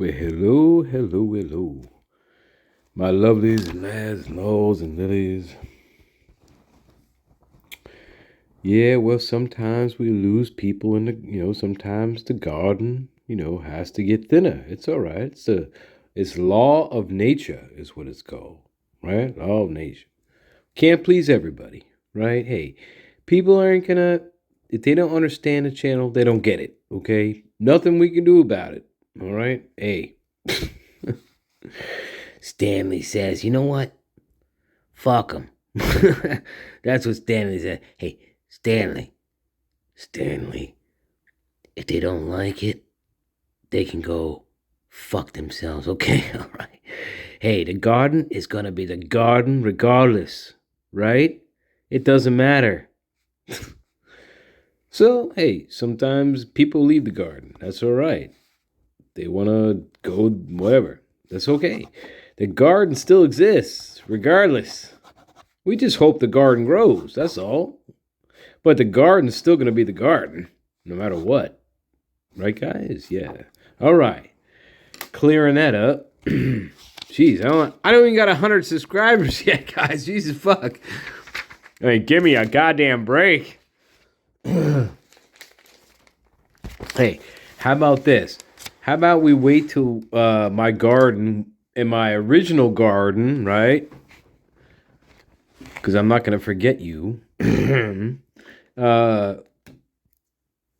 Well, hello, hello, hello. My lovelies and lads, laws and lilies. Yeah, well, sometimes we lose people in sometimes the garden, has to get thinner. It's all right. It's law of nature is what it's called, right? Law of nature. Can't please everybody, right? Hey, people aren't gonna, if they don't understand the channel, they don't get it, okay? Nothing we can do about it, all right? Hey. Stanley says, you know what? Fuck them. That's what Stanley said. Hey, Stanley, if they don't like it, they can go fuck themselves, okay? All right. Hey, the garden is going to be the garden regardless, right? It doesn't matter. So, hey, sometimes people leave the garden. That's all right. They want to go whatever. That's okay. The garden still exists regardless. We just hope the garden grows, that's all. But the garden's still going to be the garden, no matter what. Right, guys? Yeah. All right. Clearing that up. Jeez, I don't even got 100 subscribers yet, guys. Jesus fuck. I mean, give me a goddamn break. Hey, how about this? How about we wait till my garden, in my original garden, right? Because I'm not going to forget you.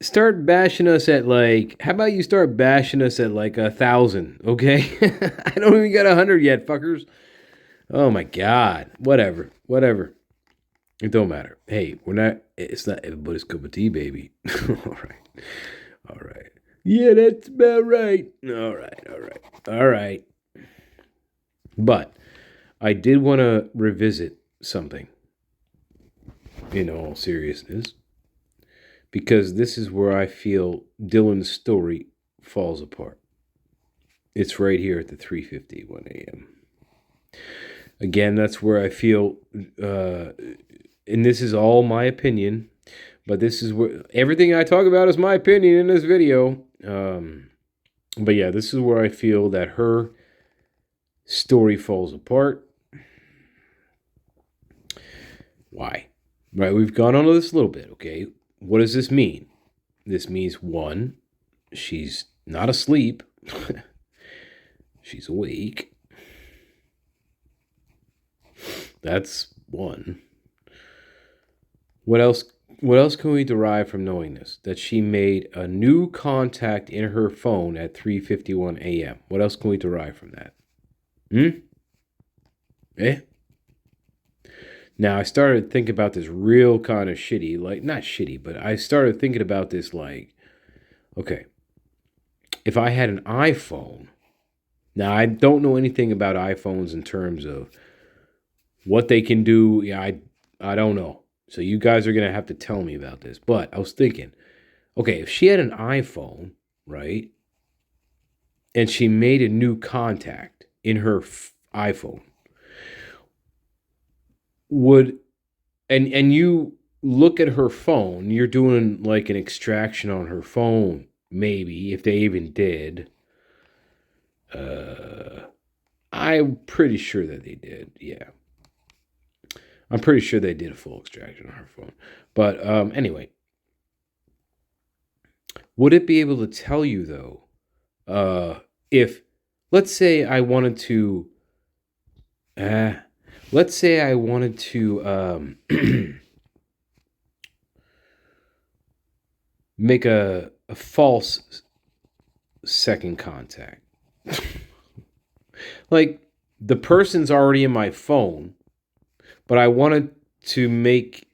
Start bashing us at how about you start bashing us at 1,000, okay? I don't even got 100 yet, fuckers. Oh my God. Whatever. It don't matter. Hey, it's not everybody's cup of tea, baby. All right. Yeah, that's about right. All right. But I did want to revisit something in all seriousness, because this is where I feel Dylan's story falls apart. It's right here at the 3:51 a.m. Again, that's where I feel, and this is all my opinion, but this is where everything I talk about is my opinion in this video. But yeah, this is where I feel that her story falls apart. Why? Right, we've gone on this a little bit, okay? What does this mean? This means, one, she's not asleep. She's awake. That's one. What else can we derive from knowing this? That she made a new contact in her phone at 3:51 a.m. What else can we derive from that? Eh? Now, I started thinking about this real kind of shitty, not shitty, but I started thinking about this okay, if I had an iPhone, now I don't know anything about iPhones in terms of what they can do. Yeah, I don't know. So you guys are going to have to tell me about this. But I was thinking, okay, if she had an iPhone, right, and she made a new contact in her iPhone, and you look at her phone, you're doing an extraction on her phone, maybe, if they even did. I'm pretty sure that they did, yeah. I'm pretty sure they did a full extraction on her phone. But anyway, would it be able to tell you, though, if, let's say I wanted to, make a false second contact. The person's already in my phone, but I wanted to make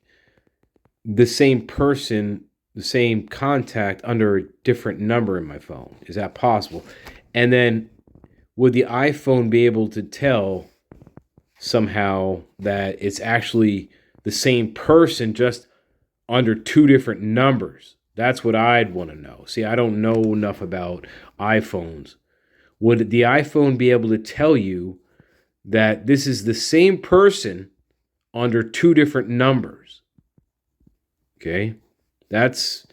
the same person, the same contact under a different number in my phone. Is that possible? And then would the iPhone be able to tell somehow that it's actually the same person, just under two different numbers? That's what I'd want to know. See, I don't know enough about iPhones. Would the iPhone be able to tell you that this is the same person under two different numbers? Okay, that's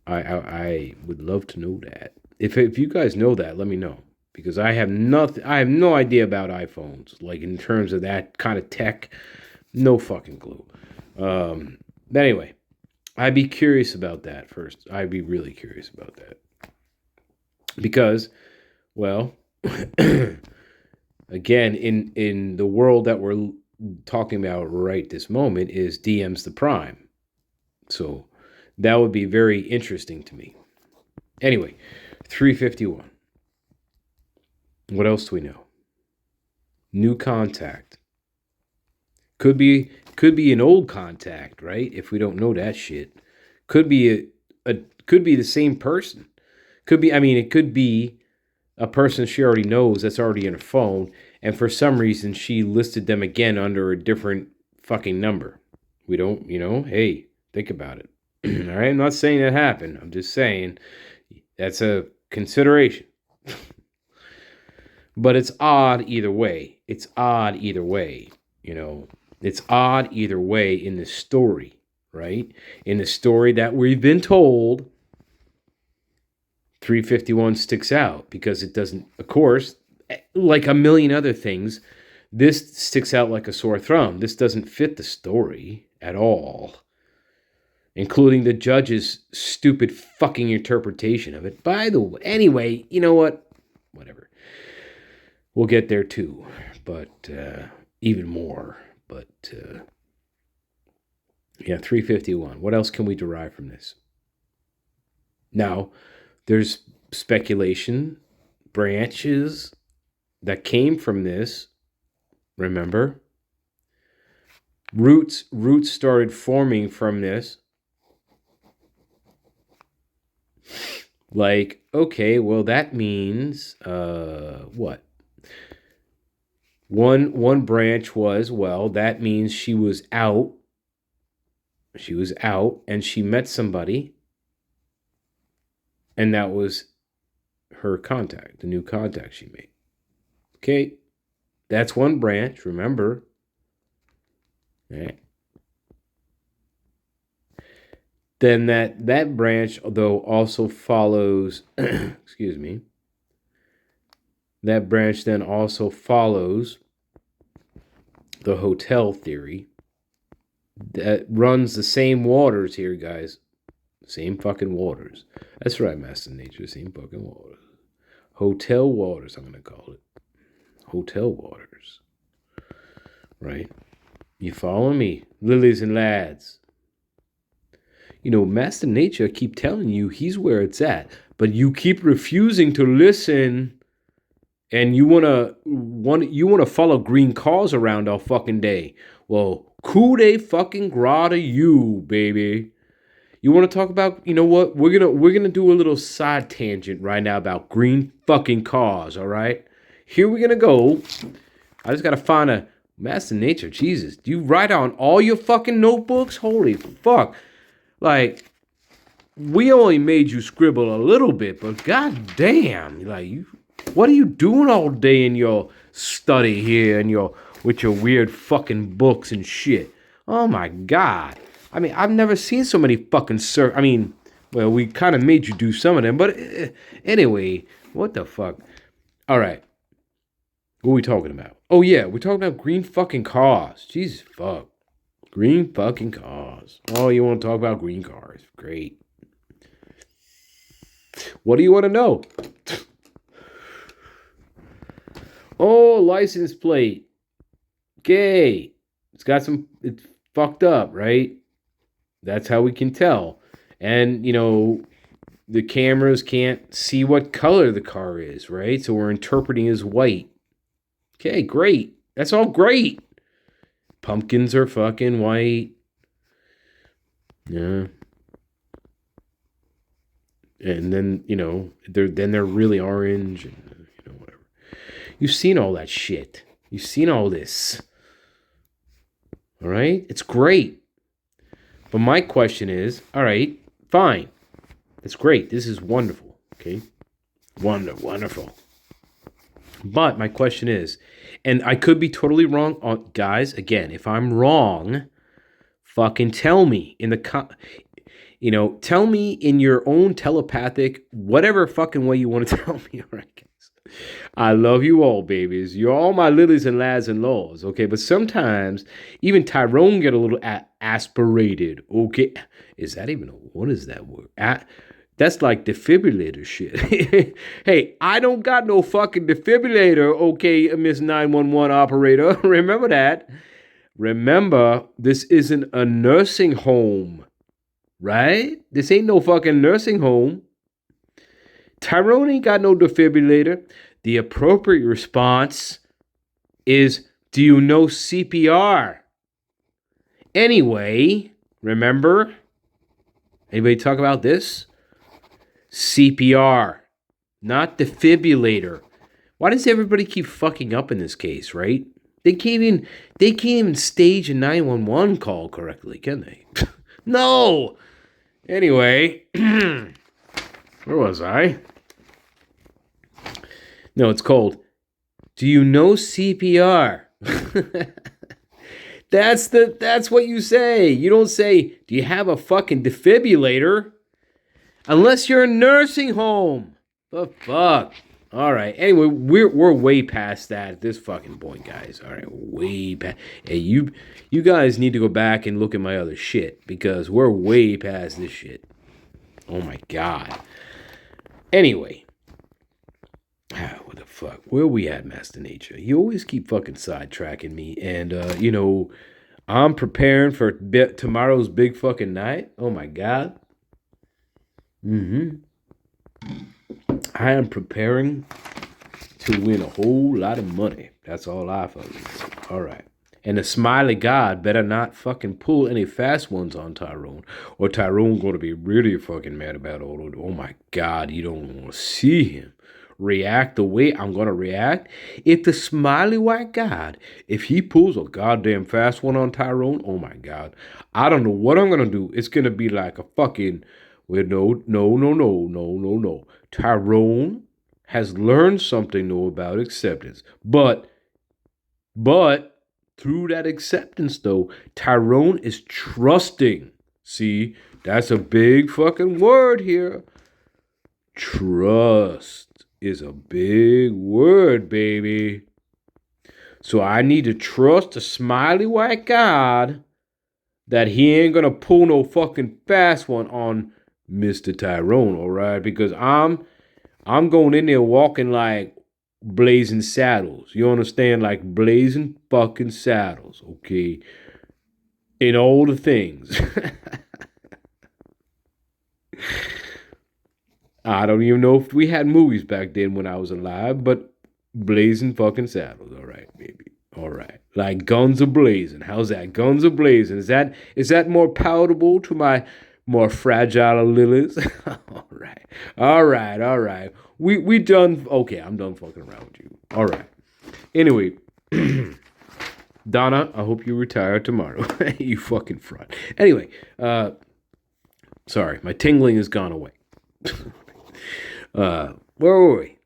I would love to know that. If you guys know that, let me know. Because I have no idea about iPhones. Like in terms of that kind of tech. No fucking clue. But anyway, I'd be curious about that first. I'd be really curious about that. Because, well, again, in the world that we're talking about right this moment is DM's the prime. So that would be very interesting to me. Anyway, 351. What else do we know? New contact. Could be an old contact, right? If we don't know that shit. Could be could be the same person. It could be a person she already knows that's already in her phone, and for some reason she listed them again under a different fucking number. We don't, hey, think about it. All right, I'm not saying that happened. I'm just saying that's a consideration. But it's odd either way. It's odd either way, It's odd either way in the story, right? In the story that we've been told, 351 sticks out because it doesn't, of course, like a million other things, this sticks out like a sore thumb. This doesn't fit the story at all, including the judge's stupid fucking interpretation of it. By the way, anyway, you know what? Whatever. We'll get there too, but even more. But yeah, 351. What else can we derive from this? Now, there's speculation, branches that came from this. Remember? Roots started forming from this. Like, okay, well, that means what? One branch was, well, that means she was out. She was out and she met somebody. And that was her contact, the new contact she made. Okay, that's one branch, remember. All right. Then that branch, though, also follows, excuse me, that branch then also follows the hotel theory that runs the same waters here, guys. Same fucking waters. That's right, Master Nature, same fucking waters. Hotel waters, I'm going to call it. Hotel waters. Right? You follow me, lilies and lads? Master Nature keep telling you he's where it's at, but you keep refusing to listen, and you wanna follow green cars around all fucking day. Well, coup de fucking grace to you, baby. You want to talk about, what? We're gonna do a little side tangent right now about green fucking cars, all right? Here we're gonna go. I just gotta find a Master Nature. Jesus, do you write on all your fucking notebooks? Holy fuck. Like, we only made you scribble a little bit, but goddamn, what are you doing all day in your study here and with your weird fucking books and shit? Oh my God. I've never seen so many fucking well, we kind of made you do some of them, but anyway, what the fuck? All right. What are we talking about? Oh yeah, we're talking about green fucking cars. Jesus fuck. Green fucking cars. Oh, you want to talk about green cars? Great. What do you want to know? Oh, license plate. Okay. It's fucked up, right? That's how we can tell. And, the cameras can't see what color the car is, right? So we're interpreting as white. Okay, great. That's all great. Pumpkins are fucking white. Yeah. And then, they're really orange and, whatever. You've seen all that shit. You've seen all this. All right? It's great. But my question is, all right, fine. That's great. This is wonderful. Okay? Wonderful. But my question is, and I could be totally wrong, guys. Again, if I'm wrong, fucking tell me Tell me in your own telepathic, whatever fucking way you want to tell me. All right, guys. I love you all, babies. You're all my lilies and lads and laws, okay? But sometimes even Tyrone get a little aspirated, okay? Is that even what is that word? That's like defibrillator shit. Hey, I don't got no fucking defibrillator, okay, Miss 911 operator. Remember that. Remember, this isn't a nursing home, right? This ain't no fucking nursing home. Tyrone ain't got no defibrillator. The appropriate response is, do you know CPR? Anyway, remember? Anybody talk about this? CPR, not defibrillator. Why does everybody keep fucking up in this case, right? They can't even stage a 911 call correctly, can they? No. Anyway, where was I? No, it's called, do you know CPR? That's what you say. You don't say, do you have a fucking defibrillator? Unless you're a nursing home. The fuck. All right. Anyway, we're way past that at this fucking point, guys. All right, way past. Hey, you guys need to go back and look at my other shit because we're way past this shit. Oh my god. Anyway, what the fuck? Where we at, Master Nature? You always keep fucking sidetracking me, and I'm preparing for tomorrow's big fucking night. Oh my god. I am preparing to win a whole lot of money. That's all I fucking say. All right. And the smiley god better not fucking pull any fast ones on Tyrone, or Tyrone going to be really fucking mad about all of it. Oh my god, you don't want to see him react the way I'm going to react. If the smiley white god, if he pulls a goddamn fast one on Tyrone, oh my god, I don't know what I'm going to do. It's going to be like a fucking... Well, no. Tyrone has learned something new about acceptance. But through that acceptance, though, Tyrone is trusting. See, that's a big fucking word here. Trust is a big word, baby. So I need to trust the smiley white god that he ain't gonna pull no fucking fast one on Mr. Tyrone, all right? Because I'm going in there walking like blazing saddles. You understand? Like blazing fucking saddles, okay? In all the things. I don't even know if we had movies back then when I was alive, but blazing fucking saddles, all right, baby. All right. Like guns a-blazing. How's that? Guns a-blazing. Is that more palatable to my more fragile lilies? All right. We done. Okay, I'm done fucking around with you. All right. Anyway, Donna, I hope you retire tomorrow. You fucking fraud. Anyway, sorry, my tingling has gone away. Where were we?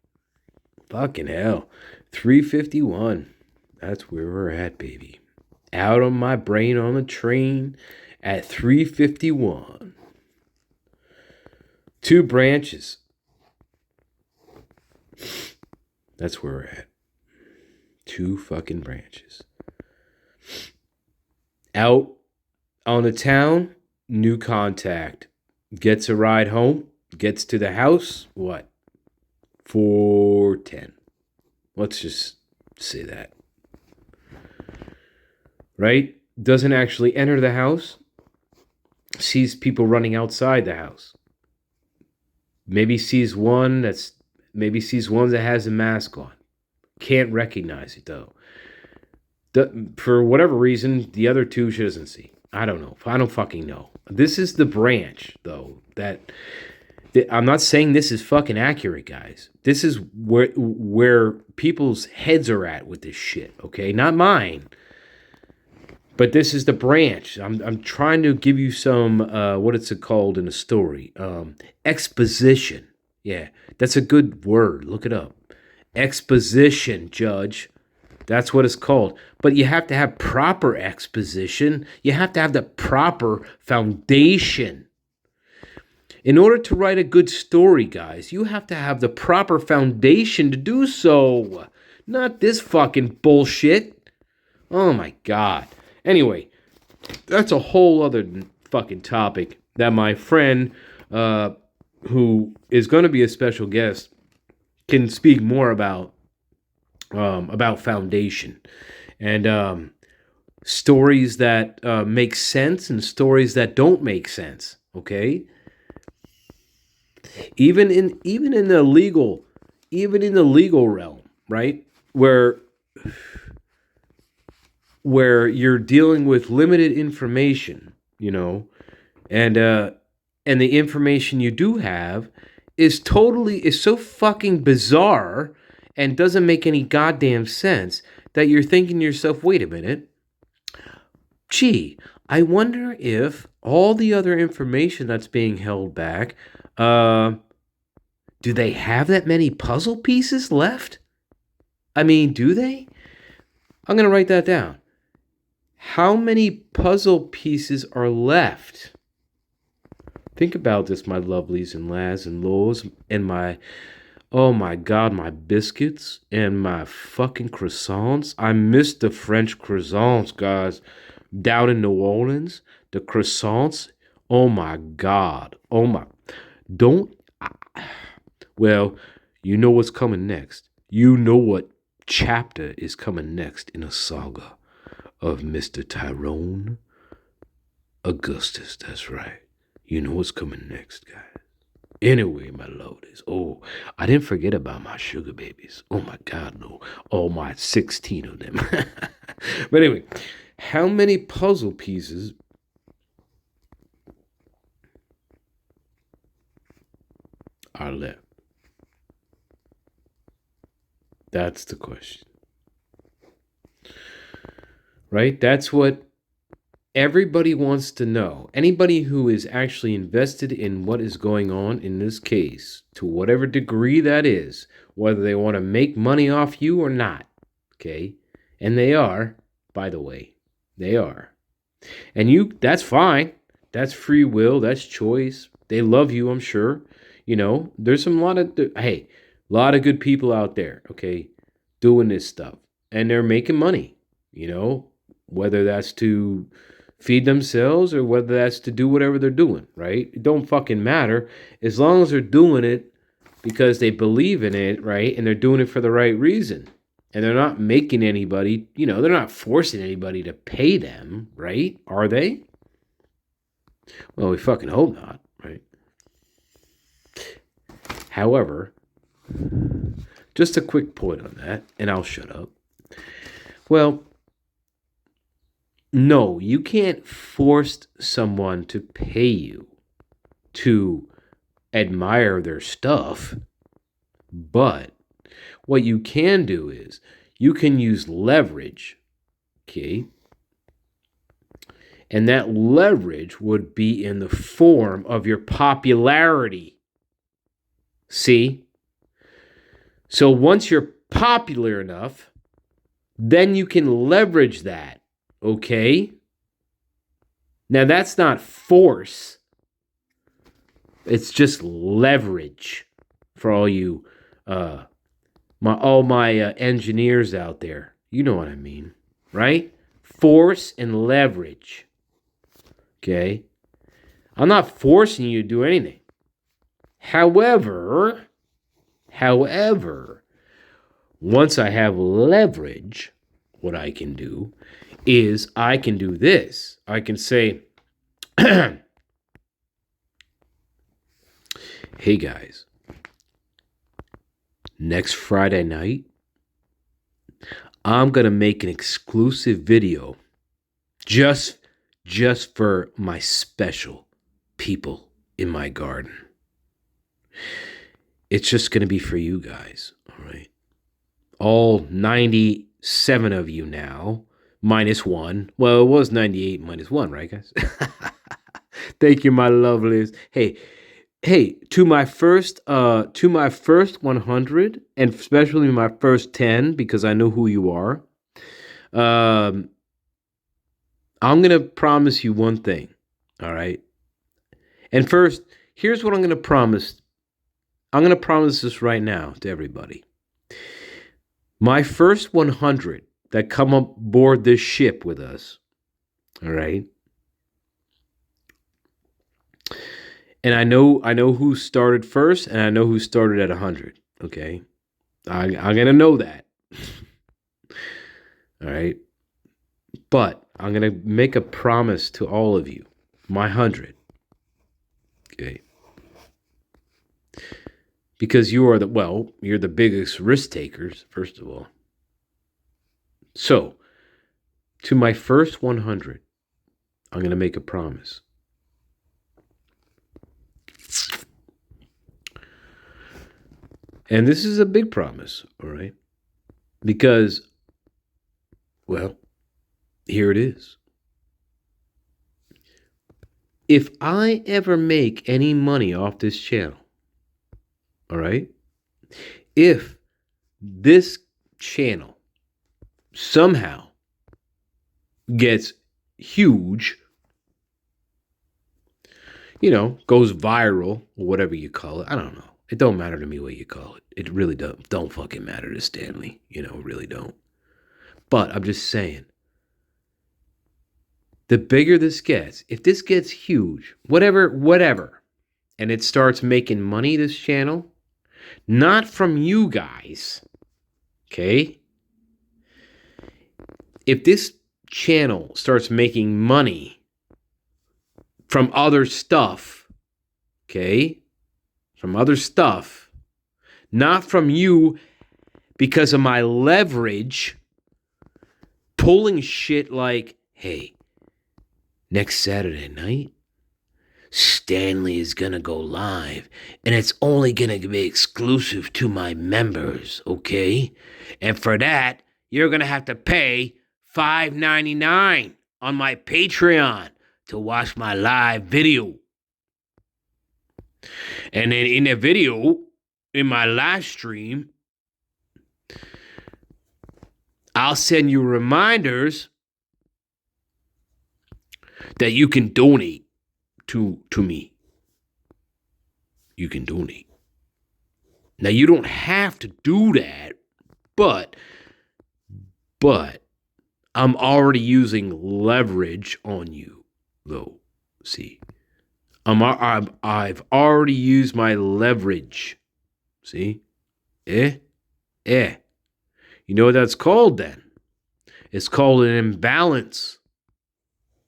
Fucking hell. 351. That's where we're at, baby. Out on my brain on the train at 351. 2 branches. That's where we're at. 2 fucking branches. Out on the town, new contact. Gets a ride home. Gets to the house. What? 4:10. Let's just say that. Right? Doesn't actually enter the house. Sees people running outside the house. Maybe sees one that has a mask on. Can't recognize it though. For whatever reason, the other 2 she doesn't see. I don't know. I don't fucking know. This is the branch though that I'm not saying this is fucking accurate, guys. This is where people's heads are at with this shit, okay? Not mine. But this is the branch. I'm trying to give you some, what it's called in a story? Exposition. Yeah, that's a good word. Look it up. Exposition, Judge. That's what it's called. But you have to have proper exposition. You have to have the proper foundation. In order to write a good story, guys, you have to have the proper foundation to do so. Not this fucking bullshit. Oh my God. Anyway, that's a whole other fucking topic that my friend, who is going to be a special guest, can speak more about foundation and stories that make sense and stories that don't make sense. Okay, even in the legal realm, right? Where you're dealing with limited information, and the information you do have is so fucking bizarre and doesn't make any goddamn sense that you're thinking to yourself, wait a minute, gee, I wonder if all the other information that's being held back, do they have that many puzzle pieces left? I mean, do they? I'm going to write that down. How many puzzle pieces are left? Think about this, my lovelies and lads and lows, and oh my God, my biscuits and my fucking croissants. I miss the French croissants, guys. Down in New Orleans, the croissants. Oh my God. Oh my. Don't. Well, you know what's coming next. You know what chapter is coming next in a saga of Mr. Tyrone Augustus. That's right. You know what's coming next, guys. Anyway, my lordies. Oh, I didn't forget about my sugar babies. Oh my God, no. All my 16 of them. But anyway, how many puzzle pieces are left? That's the question. Right? That's what everybody wants to know. Anybody who is actually invested in what is going on in this case, to whatever degree that is, whether they want to make money off you or not, okay? And they are, by the way. They are. And that's fine. That's free will. That's choice. They love you, I'm sure. There's a lot of good people out there, okay, doing this stuff. And they're making money, whether that's to feed themselves or whether that's to do whatever they're doing, right? It don't fucking matter as long as they're doing it because they believe in it, right? And they're doing it for the right reason. And they're not making anybody, they're not forcing anybody to pay them, right? Are they? Well, we fucking hope not, right? However, just a quick point on that, and I'll shut up. Well, no, you can't force someone to pay you to admire their stuff. But what you can do is you can use leverage, okay? And that leverage would be in the form of your popularity. See? So once you're popular enough, then you can leverage that. Okay? Now that's not force. It's just leverage for all you my engineers out there. You know what I mean, right? Force and leverage. Okay? I'm not forcing you to do anything. However, once I have leverage, what I can do is I can do this. I can say, hey guys, next Friday night, I'm going to make an exclusive video just for my special people in my garden. It's just going to be for you guys, all right? All 97 of you now, minus one. Well, it was 98 minus one, right, guys? Thank you, my lovelies. Hey, to my first 100, and especially my first 10, because I know who you are. I'm gonna promise you one thing, all right? And first, here's what I'm going to promise. I'm going to promise this right now to everybody. My first 100 that come aboard this ship with us, all right? And I know who started first, and I know who started at 100, okay? I'm going to know that. All right? But I'm going to make a promise to all of you. My 100. Okay? Because you're the biggest risk takers, first of all. So, to my first 100, I'm going to make a promise. And this is a big promise, all right? Because, well, here it is. If I ever make any money off this channel, all right? If this channel somehow gets huge, goes viral or whatever you call it. I don't know. It don't matter to me what you call it. It really don't fucking matter to Stanley. Really don't. But I'm just saying, the bigger this gets, if this gets huge, whatever, and it starts making money, this channel, not from you guys, okay? If this channel starts making money from other stuff, okay? From other stuff, not from you because of my leverage, pulling shit like, hey, next Saturday night, Stanley is going to go live, and it's only going to be exclusive to my members, okay? And for that, you're going to have to pay $5.99 on my Patreon to watch my live video. And then in the video, in my live stream, I'll send you reminders that you can donate to me. You can donate. Now, you don't have to do that, but I'm already using leverage on you, though. See, I've already used my leverage. See, You know what that's called then? It's called an imbalance.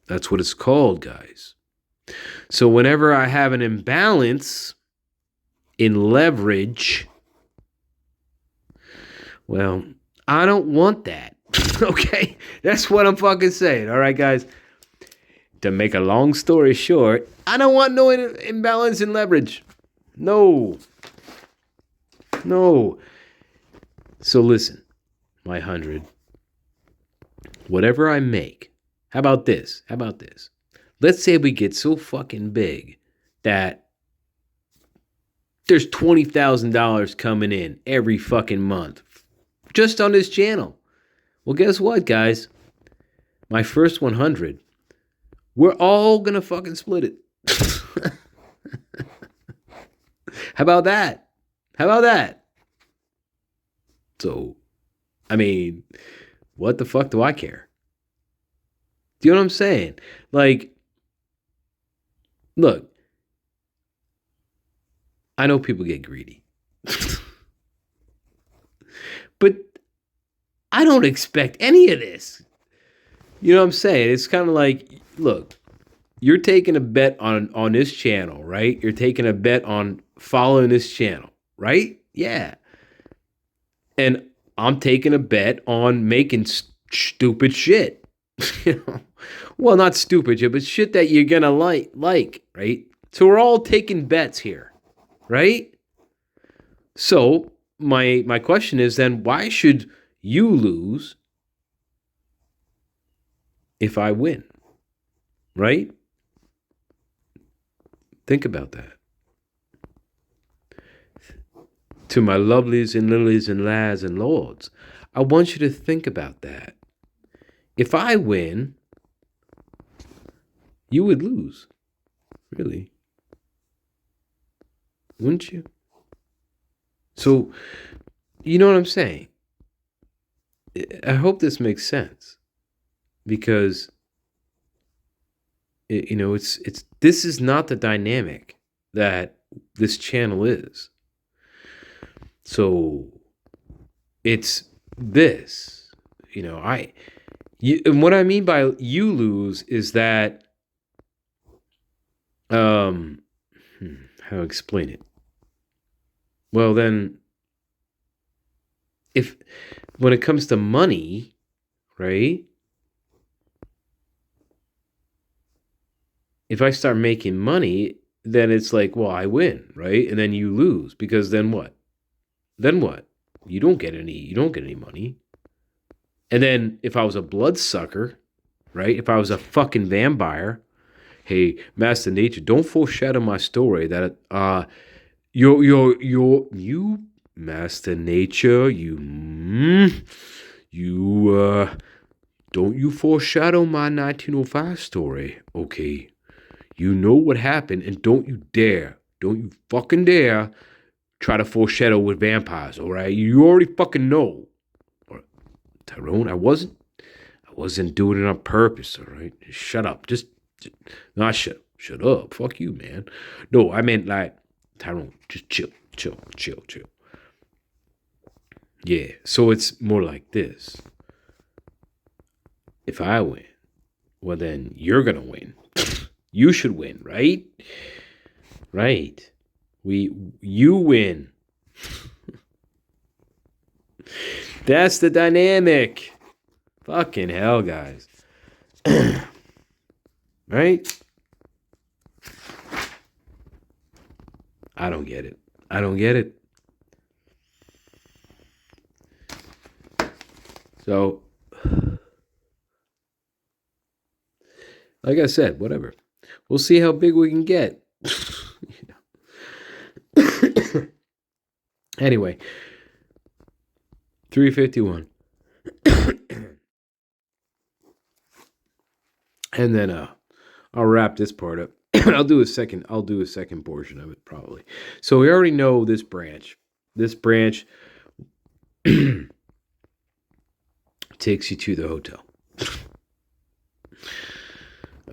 That's what it's called, guys. So whenever I have an imbalance in leverage, well, I don't want that. Okay? That's what I'm fucking saying. All right, guys? To make a long story short, I don't want no imbalance in leverage. No. So listen, my 100. Whatever I make. How about this? Let's say we get so fucking big that there's $20,000 coming in every fucking month just on this channel. Well, guess what, guys? My first 100, we're all gonna fucking split it. How about that? So, I mean, what the fuck do I care? Do you know what I'm saying? Like, look, I know people get greedy. But I don't expect any of this. You know what I'm saying? It's kind of like, look, you're taking a bet on this channel, right? You're taking a bet on following this channel, right? Yeah. And I'm taking a bet on making stupid shit. Well, not stupid shit, but shit that you're gonna like, right? So we're all taking bets here, right? So my question is then, why should you lose if I win? Right? Think about that. To my lovelies and lilies and lads and lords, I want you to think about that. If I win, you would lose. Really. Wouldn't you? So, you know what I'm saying? I hope this makes sense because it's this is not the dynamic that this channel is. So it's this, and what I mean by you lose is that, um, how to explain it? Well, then, if when it comes to money, right? If I start making money, then it's like, well, I win, right? And then you lose because then what? Then what? You don't get any money. And then if I was a bloodsucker, right? If I was a fucking vampire, hey, Master Nature, don't foreshadow my story that you Master Nature, don't you foreshadow my 1905 story, okay? You know what happened, and don't you fucking dare try to foreshadow with vampires, all right? You already fucking know. Tyrone, I wasn't doing it on purpose, all right? Shut up. Just not shut up. Fuck you, man. No, I meant like, Tyrone, just chill. Yeah, so it's more like this. If I win, well then you're gonna win. You should win, right? Right. You win. That's the dynamic. Fucking hell, guys. Right? I don't get it. So, like I said, whatever. We'll see how big we can get. Anyway, 351. And then I'll wrap this part up. I'll do a second portion of it probably. So we already know this branch. This branch takes you to the hotel.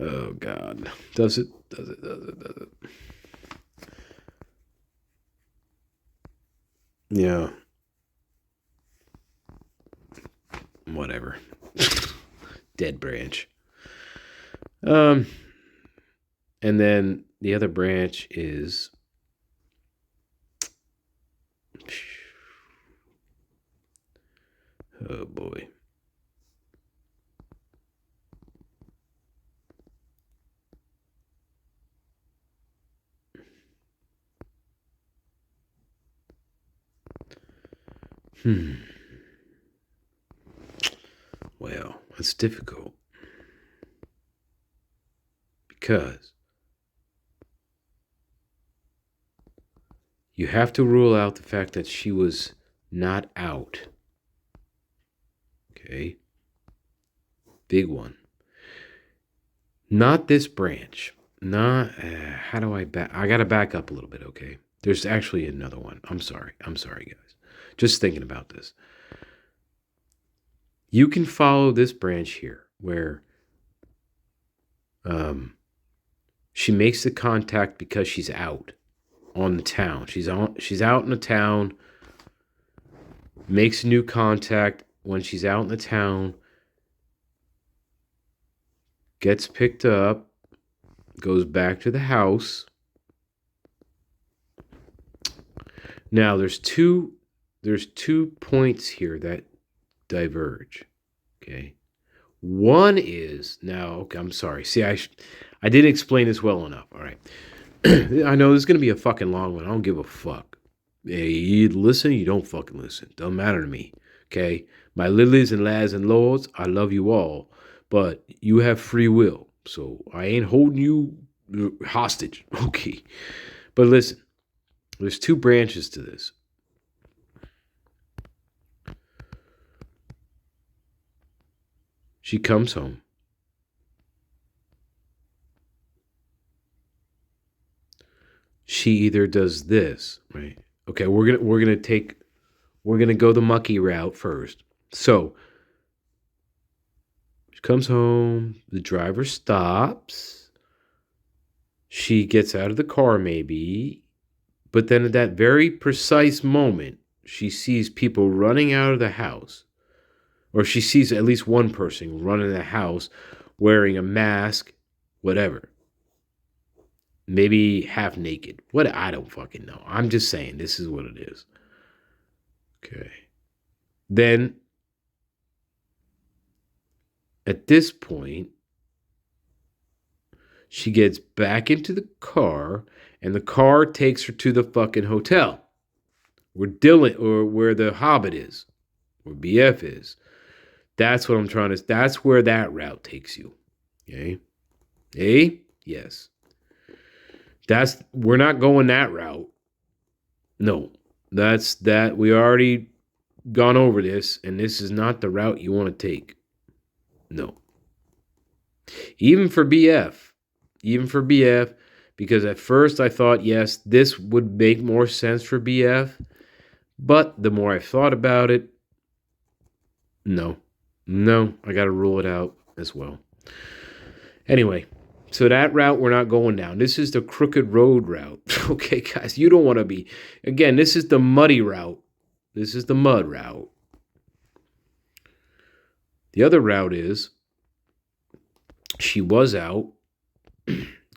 Oh God. Does it? Yeah. Whatever. Dead branch. And then the other branch is oh boy. Well, it's difficult because you have to rule out the fact that she was not out. Okay? Big one. Not this branch. Not, how do I back? I got to back up a little bit, okay? There's actually another one. I'm sorry, guys. Just thinking about this. You can follow this branch here where she makes the contact because she's out on the town. She's out in the town, makes a new contact when she's out in the town, gets picked up, goes back to the house. Now there's two points here that diverge. Okay. One is now, okay, I'm sorry. See, I didn't explain this well enough. All right. I know this is going to be a fucking long one. I don't give a fuck. Hey, you listen, you don't fucking listen. Doesn't matter to me. Okay. My lilies and lads and lords, I love you all, but you have free will. So I ain't holding you hostage. Okay. But listen, there's two branches to this. She comes home. she either does this, right? Okay, we're gonna go the mucky route first. So she comes home, the driver stops, she gets out of the car maybe, but then at that very precise moment, she sees people running out of the house, or she sees at least one person running in the house wearing a mask, whatever. Maybe half naked. What? I don't fucking know. I'm just saying this is what it is. Okay. Then, at this point, she gets back into the car, and the car takes her to the fucking hotel where Dylan, or where the Hobbit is, where BF is. That's what I'm trying to. That's where that route takes you. Okay. Yes. We're not going that route. No. That's that. We already gone over this, and this is not the route you want to take. No. Even for BF, because at first I thought, yes, this would make more sense for BF, but the more I've thought about it, no, I got to rule it out as well. Anyway, so that route we're not going down. This is the crooked road route. Okay, guys, you don't want to be. Again, this is the muddy route. This is the mud route. The other route is she was out,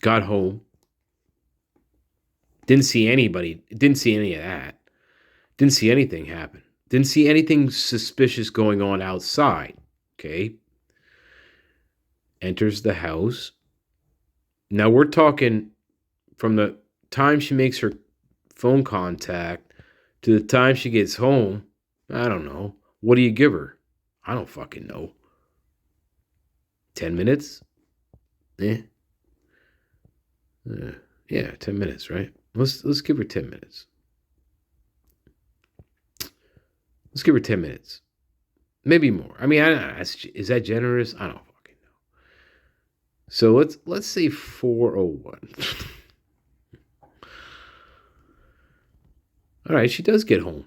got home, didn't see anybody, didn't see any of that, didn't see anything happen, didn't see anything suspicious going on outside. Okay. Enters the house. Now we're talking from the time she makes her phone contact to the time she gets home. I don't know. What do you give her? I don't fucking know. 10 minutes? Yeah, 10 minutes, right? Let's give her 10 minutes. Let's give her 10 minutes. Maybe more. I mean, I don't know. Is that generous? I don't fucking know. So let's say 4:01. All right, she does get home.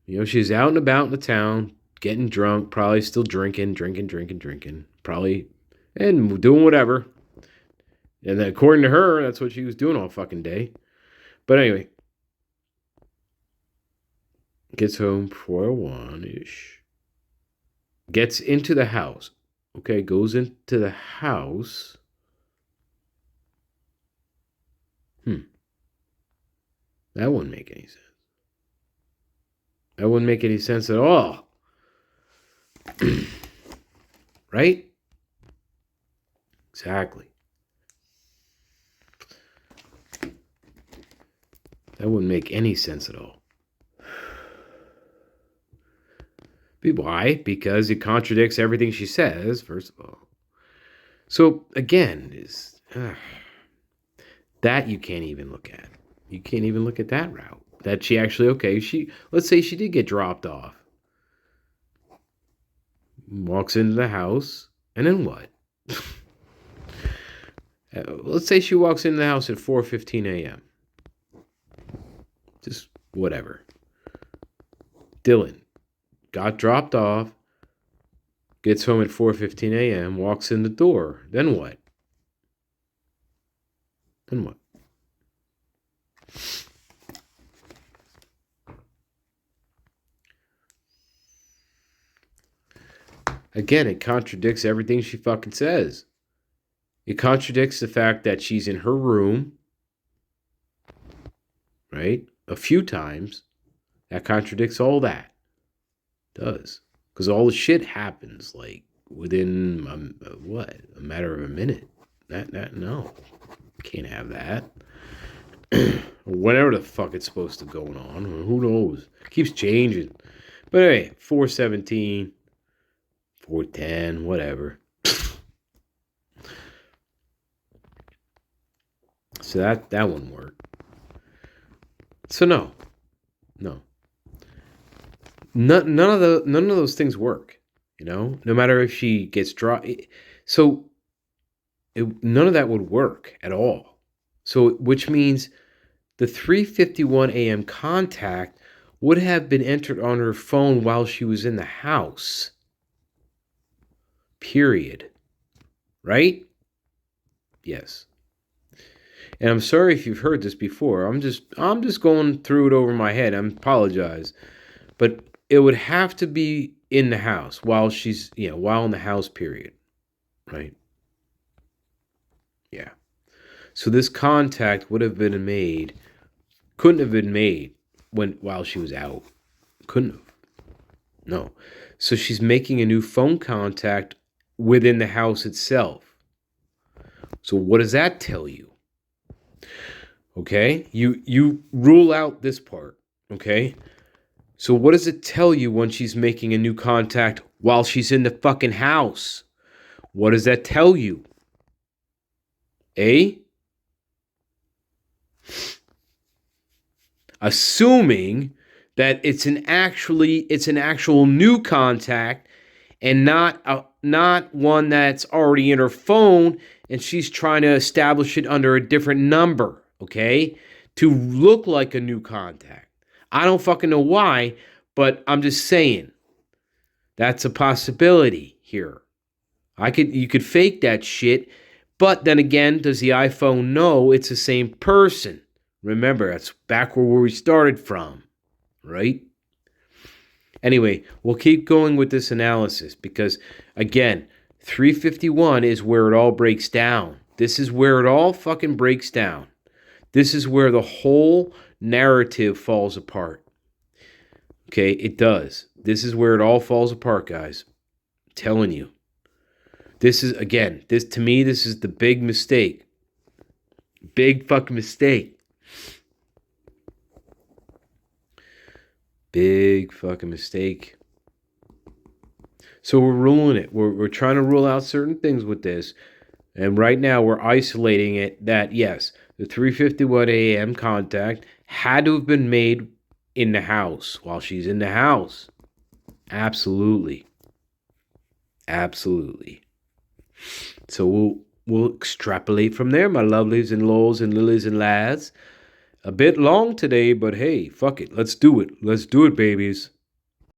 You know, she's out and about in the town, getting drunk, probably still drinking, probably, and doing whatever. And then, according to her, that's what she was doing all fucking day. But anyway, gets home 4:01-ish. Gets into the house. Okay, goes into the house. That wouldn't make any sense. That wouldn't make any sense at all. Right? Exactly. That wouldn't make any sense at all. Why? Because it contradicts everything she says, first of all. So, again, that you can't even look at. You can't even look at that route. That she actually, let's say she did get dropped off. Walks into the house, and then what? Let's say she walks into the house at 4:15 a.m. Just whatever. Dylan got dropped off, gets home at 4:15 a.m., walks in the door. Then what? Again, it contradicts everything she fucking says. It contradicts the fact that she's in her room, right? A few times. That contradicts all that. It does. Because all the shit happens, like, within, a matter of a minute. No. Can't have that. Whenever the fuck it's supposed to go on. Who knows? It keeps changing. But anyway, 4:17, 4:10, whatever. So that wouldn't work. So no. None of those things work. You know, no matter if she gets dropped. So none of that would work at all. So which means The 3:51 a.m. contact would have been entered on her phone while she was in the house. Period. Right? Yes. And I'm sorry if you've heard this before. I'm just going through it over my head. I apologize. But it would have to be in the house while she's, while in the house period. Right? Yeah. So this contact would have been made, couldn't have been made while she was out. Couldn't have. No. So she's making a new phone contact within the house itself. So what does that tell you? Okay? You rule out this part. Okay? So what does it tell you when she's making a new contact while she's in the fucking house? What does that tell you? Assuming that it's an actual new contact and not one that's already in her phone and she's trying to establish it under a different number, okay? To look like a new contact. I don't fucking know why, but I'm just saying. That's a possibility here. You could fake that shit, but then again, does the iPhone know it's the same person? Remember, that's back where we started from, right? Anyway, we'll keep going with this analysis because, again, 351 is where it all breaks down. This is where it all fucking breaks down. This is where the whole narrative falls apart. Okay, it does. This is where it all falls apart, guys. I'm telling you. This is, again, to me, this is the big mistake. Big fucking mistake. Big fucking mistake. So we're ruling it. We're trying to rule out certain things with this. And right now we're isolating it that, yes, the 3:51 a.m. contact had to have been made in the house while she's in the house. Absolutely. Absolutely. So we'll extrapolate from there, my lovelies and lolls and lilies and lads. A bit long today, but hey, fuck it. Let's do it. Let's do it, babies.